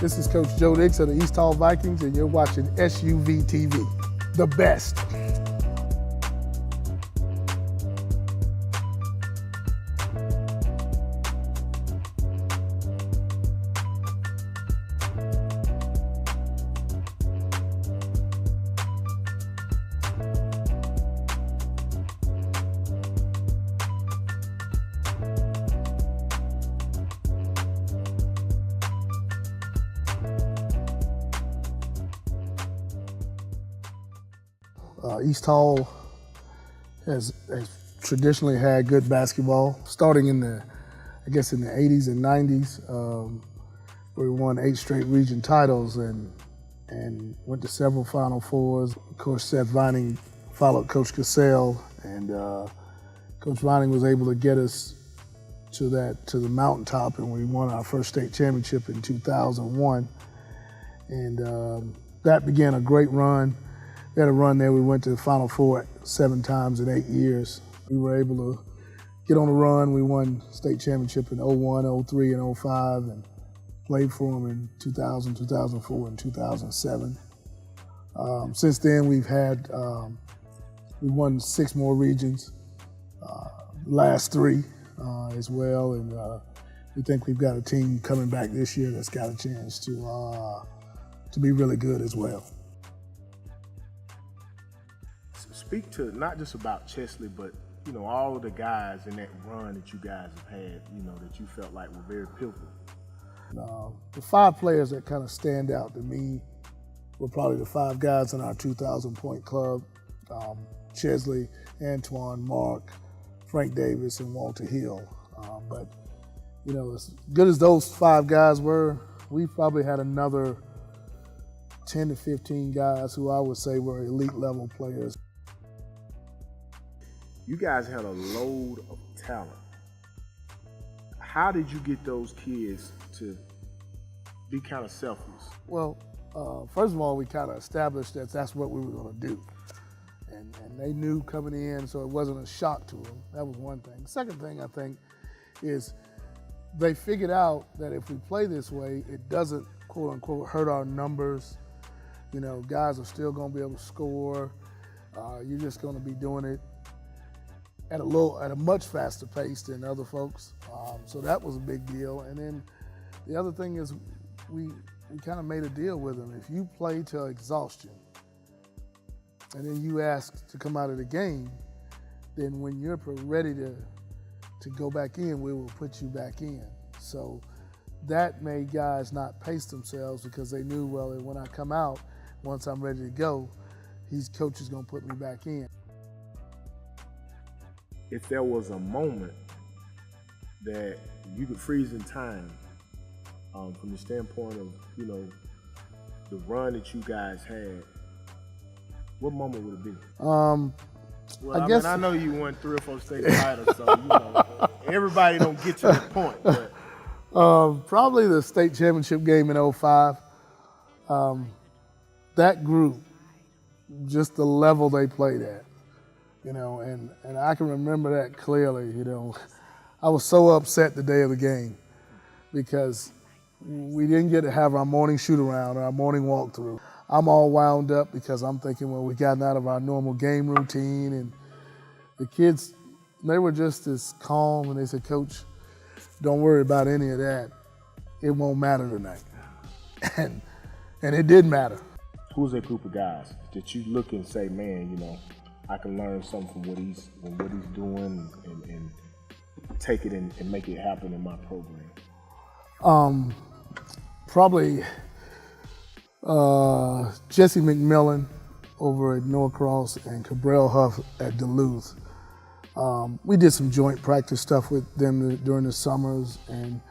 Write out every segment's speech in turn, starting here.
This is Coach Joe Dix of the East Hall Vikings, and you're watching SUVtv, the best. East Hall has traditionally had good basketball, starting in the 80s and 90s. We won 8 straight region titles and went to several Final Fours. Of course, Seth Vining followed Coach Cassell, and Coach Vining was able to get us to the mountaintop, and we won our first state championship in 2001. And that began a great run. We had a run there. We went to the Final Four 7 times in 8 years. We were able to get on the run. We won state championship in 01, 03, and 05, and played for them in 2000, 2004, and 2007. Since then, we won 6 more regions, last 3 as well, and we think we've got a team coming back this year that's got a chance to be really good as well. Speak to not just about Chesley, but all of the guys in that run that you guys have had, that you felt like were very pivotal. The 5 players that kind of stand out to me were probably the 5 guys in our 2,000-point club: Chesley, Antoine, Mark, Frank Davis, and Walter Hill. But as good as those 5 guys were, we probably had another 10 to 15 guys who I would say were elite level players. You guys had a load of talent. How did you get those kids to be kind of selfless? Well, first of all, we kind of established that that's what we were going to do. And they knew coming in, so it wasn't a shock to them. That was one thing. Second thing, I think, is they figured out that if we play this way, it doesn't, quote unquote, hurt our numbers. Guys are still going to be able to score. You're just going to be doing it at a much faster pace than other folks. So that was a big deal. And then the other thing is we kind of made a deal with them. If you play till exhaustion and then you ask to come out of the game, then when you're ready to go back in, we will put you back in. So that made guys not pace themselves because they knew, well, when I come out, once I'm ready to go, coach is gonna put me back in. If there was a moment that you could freeze in time, from the standpoint of, the run that you guys had, what moment would it be? Well, I know you won 3 or 4 state titles, so everybody don't get to that point. But. Probably the state championship game in 05. That group, just the level they played at, and I can remember that clearly. I was so upset the day of the game because we didn't get to have our morning shoot around or our morning walkthrough. I'm all wound up because I'm thinking, well, we gotten out of our normal game routine, and the kids, they were just as calm, and they said, Coach, don't worry about any of that. It won't matter tonight. And it did matter. Who's that group of guys that you look and say, man, I can learn something from what he's doing and take it and make it happen in my program? Probably Jesse McMillan over at Norcross and Cabral Huff at Duluth. We did some joint practice stuff with them during the summers and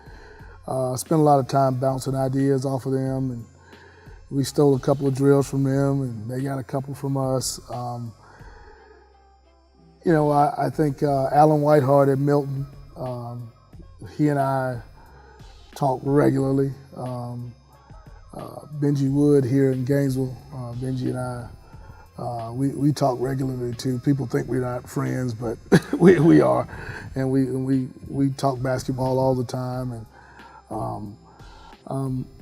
spent a lot of time bouncing ideas off of them. And we stole a couple of drills from them, and they got a couple from us. I think Alan Whiteheart at Milton, he and I talk regularly. Benji Wood here in Gainesville, Benji and I, we talk regularly too. People think we're not friends, but we are, and we talk basketball all the time. And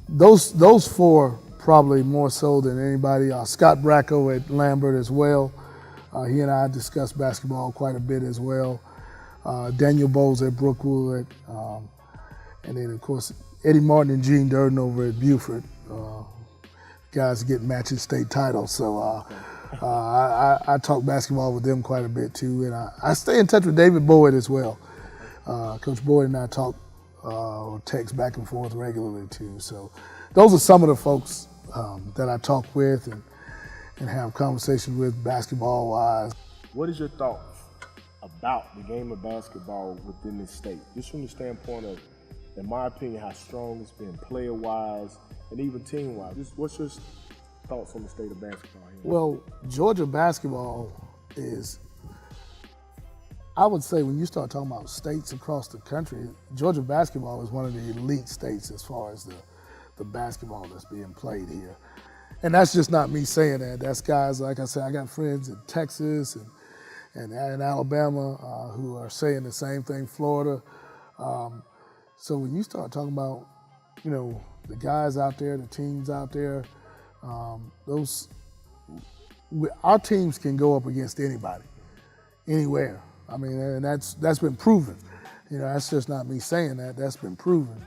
those four probably more so than anybody. Scott Bracco at Lambert as well. He and I discussed basketball quite a bit as well. Daniel Bowles at Brookwood, and then of course Eddie Martin and Gene Durden over at Buford. Guys get matching state titles, so I talk basketball with them quite a bit too, and I stay in touch with David Boyd as well. Coach Boyd and I talk or text back and forth regularly too. So those are some of the folks that I talk with and have conversations with basketball-wise. What is your thoughts about the game of basketball within this state? Just from the standpoint of, in my opinion, how strong it's been player-wise and even team-wise. Just what's your thoughts on the state of basketball here? Well, Georgia basketball is, I would say when you start talking about states across the country, Georgia basketball is one of the elite states as far as the basketball that's being played here. And that's just not me saying that. That's guys, like I said, I got friends in Texas and in Alabama who are saying the same thing, Florida. So when you start talking about, you know, the guys out there, the teams out there, our teams can go up against anybody, anywhere. I mean, and that's been proven. You know, that's just not me saying that. That's been proven.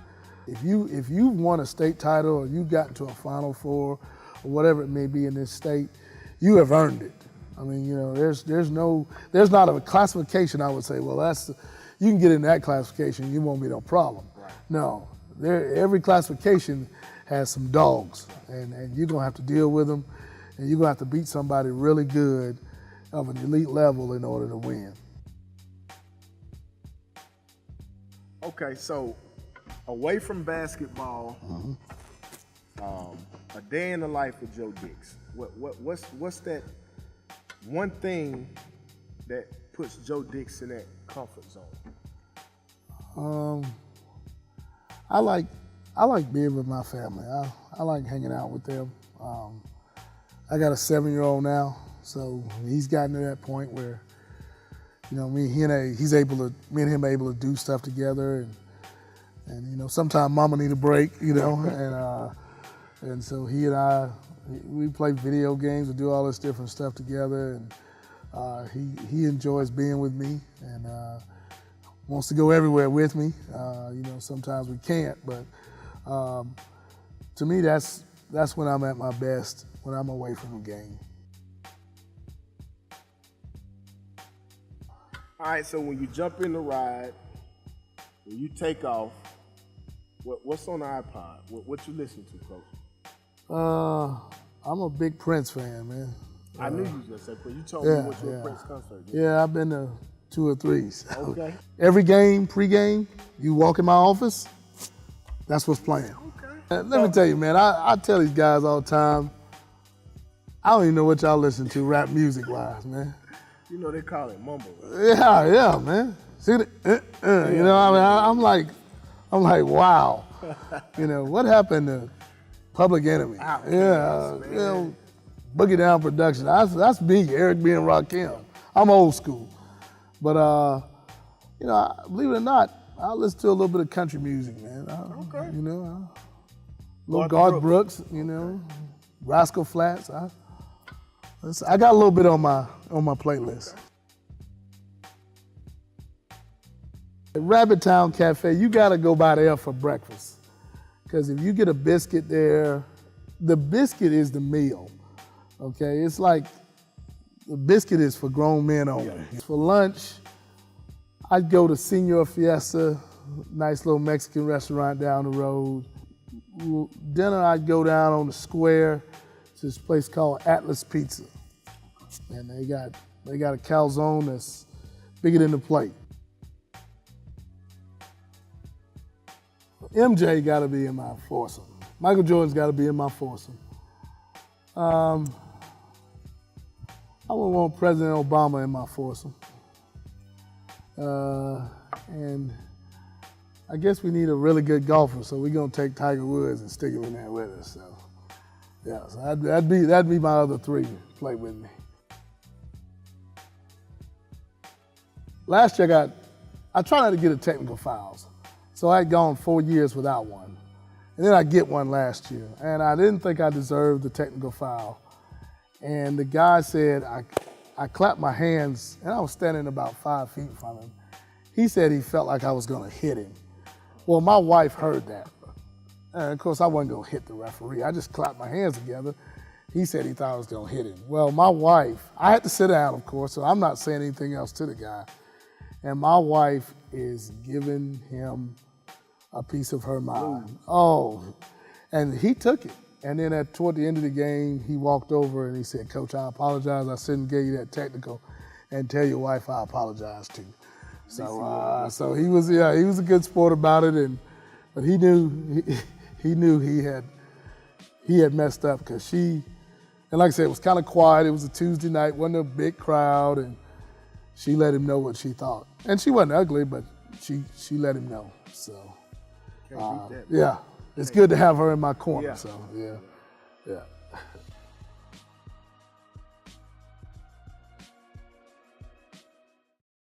If you've won a state title or you've gotten to a Final Four or whatever it may be in this state, you have earned it. I mean, you know, there's not a classification I would say, well, you can get in that classification, you won't be no problem. Right. No, every classification has some dogs, and you're gonna have to deal with them, and you're gonna have to beat somebody really good of an elite level in order to win. Okay, so away from basketball, a day in the life of Joe Dix. What's that one thing that puts Joe Dix in that comfort zone? I like being with my family. I like hanging out with them. I got a 7-year-old now, so he's gotten to that point where, you know, me and him are able to do stuff together, and you know, sometimes Mama need a break, you know, and so he and I, we play video games and do all this different stuff together, and he enjoys being with me and wants to go everywhere with me. You know, sometimes we can't, but to me, that's when I'm at my best, when I'm away from the game. All right, so when you jump in the ride, when you take off, what's on the iPod? What you listen to, Coach? I'm a big Prince fan, man. I knew you was gonna say Prince. You told me what your Prince concert is. Yeah, I've been to 2 or 3. So okay. Every game, pregame, you walk in my office, that's what's playing. Okay. Let me tell you, man, I tell these guys all the time, I don't even know what y'all listen to rap music-wise, man. You know, they call it mumble. Right? Yeah, man. See, you know, I mean, I'm like, wow. You know, what happened to Public Enemy? You know, Boogie Down Production. That's me, Eric B. and Rakim. I'm old school. But, you know, believe it or not, I listen to a little bit of country music, man. Okay. You know, little Garth Brooks, you know, Rascal Flatts. I got a little bit on my playlist. At Rabbit Town Cafe, you gotta go by there for breakfast. Because if you get a biscuit there, the biscuit is the meal, okay? It's like, the biscuit is for grown men only. Yeah. For lunch, I'd go to Senor Fiesta, nice little Mexican restaurant down the road. Dinner, I'd go down on the square to this place called Atlas Pizza. And they got a calzone that's bigger than the plate. MJ got to be in my foursome. Michael Jordan's got to be in my foursome. I would want President Obama in my foursome. And I guess we need a really good golfer, so we're gonna take Tiger Woods and stick him in there with us. So, yeah, so that'd be my other 3 to play with me. Last year I tried not to get a technical fouls. So I had gone 4 years without one. And then I get one last year. And I didn't think I deserved the technical foul. And the guy said, I clapped my hands, and I was standing about 5 feet from him. He said he felt like I was gonna hit him. Well, my wife heard that. And of course, I wasn't gonna hit the referee. I just clapped my hands together. He said he thought I was gonna hit him. Well, my wife, I had to sit down, of course, so I'm not saying anything else to the guy. And my wife is giving him a piece of her mind. Oh, and he took it. And then toward the end of the game, he walked over and he said, "Coach, I apologize. I shouldn't give you that technical, and tell your wife I apologize too." So he was a good sport about it, but he knew he had messed up because and like I said, it was kind of quiet. It was a Tuesday night, wasn't a big crowd, and she let him know what she thought. And she wasn't ugly, but she let him know. So Can't beat that. yeah, it's good to have her in my corner. Yeah. So yeah.